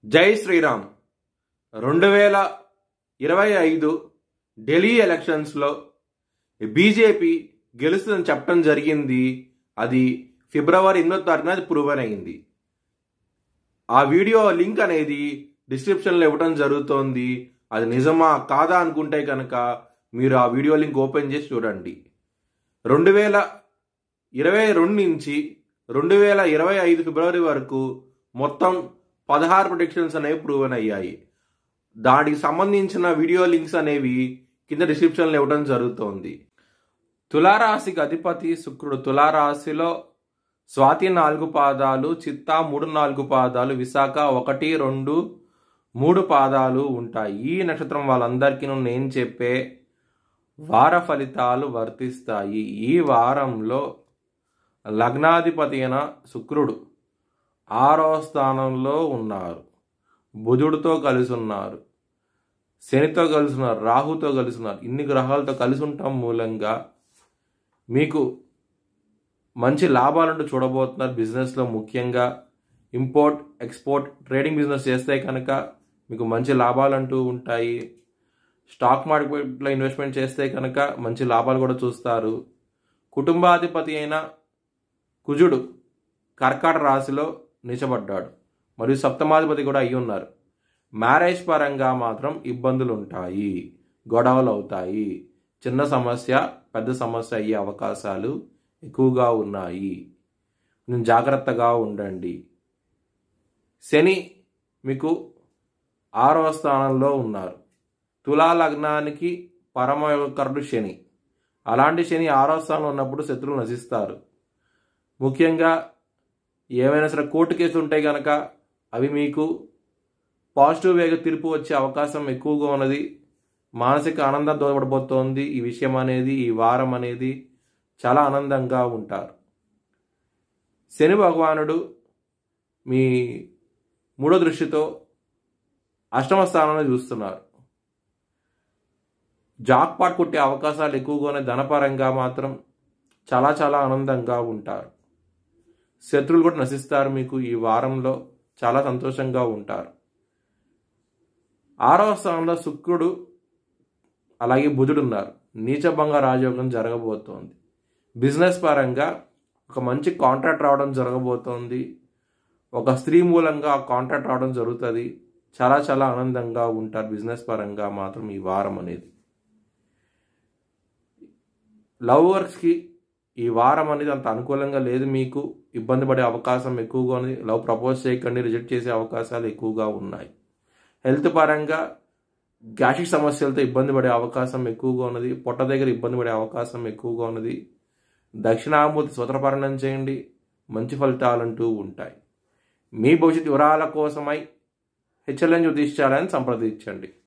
జై శ్రీరామ్. 2025 ఢిల్లీ ఎలక్షన్స్లో బీజేపీ గెలుస్తుందని చెప్పడం జరిగింది. అది ఫిబ్రవరి 8వ తారీఖున అది ప్రూవన్ అయింది. ఆ వీడియో లింక్ అనేది డిస్క్రిప్షన్లో ఇవ్వడం జరుగుతోంది. అది నిజమా కాదా అనుకుంటే కనుక మీరు ఆ వీడియో లింక్ ఓపెన్ చేసి చూడండి. 2022 నుంచి 2025 ఫిబ్రవరి వరకు మొత్తం 16 ప్రొడిక్షన్స్ అనేవి ప్రూవన్ అయ్యాయి. దానికి సంబంధించిన వీడియో లింక్స్ అనేవి కింద డిస్క్రిప్షన్లో ఇవ్వడం జరుగుతోంది. తులారాశికి అధిపతి శుక్రుడు. తులారాశిలో స్వాతి 4 పాదాలు, చిత్తా 3-4 పాదాలు, విశాఖ 1, 2, 3 పాదాలు ఉంటాయి. ఈ నక్షత్రం వాళ్ళందరికీ నేను చెప్పే వార ఫలితాలు వర్తిస్తాయి. ఈ వారంలో లగ్నాధిపతి అయిన శుక్రుడు 6వ స్థానంలో ఉన్నారు. బుధుడితో కలిసి ఉన్నారు, శనితో కలిసి ఉన్నారు, రాహుతో కలిసి ఉన్నారు. ఇన్ని గ్రహాలతో కలిసి ఉండటం మూలంగా మీకు మంచి లాభాలంటూ చూడబోతున్నారు. బిజినెస్లో ముఖ్యంగా ఇంపోర్ట్ ఎక్స్పోర్ట్ ట్రేడింగ్ బిజినెస్ చేస్తే కనుక మీకు మంచి లాభాలంటూ ఉంటాయి. స్టాక్ మార్కెట్లో ఇన్వెస్ట్మెంట్ చేస్తే కనుక మంచి లాభాలు కూడా చూస్తారు. కుటుంబాధిపతి అయిన కుజుడు కర్కాటక రాశిలో నిలబడ్డాడు మరియు సప్తమాధిపతి కూడా అయ్యి ఉన్నారు. మ్యారేజ్ పరంగా మాత్రం ఇబ్బందులు ఉంటాయి, గొడవలు అవుతాయి. చిన్న సమస్య పెద్ద సమస్య అయ్యే అవకాశాలు ఎక్కువగా ఉన్నాయి. నేను జాగ్రత్తగా ఉండండి. శని మీకు 6వ స్థానంలో ఉన్నారు. తులా లగ్నానికి పరమయోగకరుడు శని. అలాంటి శని 6వ స్థానంలో ఉన్నప్పుడు శత్రువులు నశిస్తారు. ముఖ్యంగా ఏమైనా సరే కోర్టు కేసులు ఉంటాయి కనుక అవి మీకు పాజిటివ్ వేగా తీర్పు వచ్చే అవకాశం ఎక్కువగా ఉన్నది. మానసిక ఆనందం తోడ్పడబోతోంది. ఈ విషయం అనేది, ఈ వారం అనేది చాలా ఆనందంగా ఉంటారు. శని భగవానుడు మీ 3వ దృష్టితో 8వ స్థానంలో చూస్తున్నారు. జాక్పాట్ కొట్టే అవకాశాలు ఎక్కువగానే. ధనపరంగా మాత్రం చాలా చాలా ఆనందంగా ఉంటారు. శత్రువులు కూడా నశిస్తారు. మీకు ఈ వారంలో చాలా సంతోషంగా ఉంటారు. 6వ స్థానంలో శుక్రుడు అలాగే బుధుడు ఉన్నారు. నీచభంగ రాజయోగం జరగబోతోంది. బిజినెస్ పరంగా ఒక మంచి కాంట్రాక్ట్ రావడం జరగబోతోంది. ఒక స్త్రీ మూలంగా ఆ కాంట్రాక్ట్ రావడం జరుగుతుంది. చాలా చాలా ఆనందంగా ఉంటారు. బిజినెస్ పరంగా మాత్రం ఈ వారం అనేది. లవ్ వర్క్స్కి ఈ వారం అనేది అంత అనుకూలంగా లేదు. మీకు ఇబ్బంది పడే అవకాశం ఎక్కువగా ఉంది. లవ్ ప్రపోజ్ చేయకండి, రిజెక్ట్ చేసే అవకాశాలు ఎక్కువగా ఉన్నాయి. హెల్త్ పరంగా గ్యాస్ట్రిక్ సమస్యలతో ఇబ్బంది పడే అవకాశం ఎక్కువగా ఉన్నది. పొట్ట దగ్గర ఇబ్బంది పడే అవకాశం ఎక్కువగా ఉన్నది. దక్షిణామూర్తి స్వతపరణం చేయండి, మంచి ఫలితాలంటూ ఉంటాయి. మీ భవిష్యత్ వివరాల కోసమై హెచ్ఎల్ఎన్ జ్యోతిష్యాలయాన్ని సంప్రదించండి.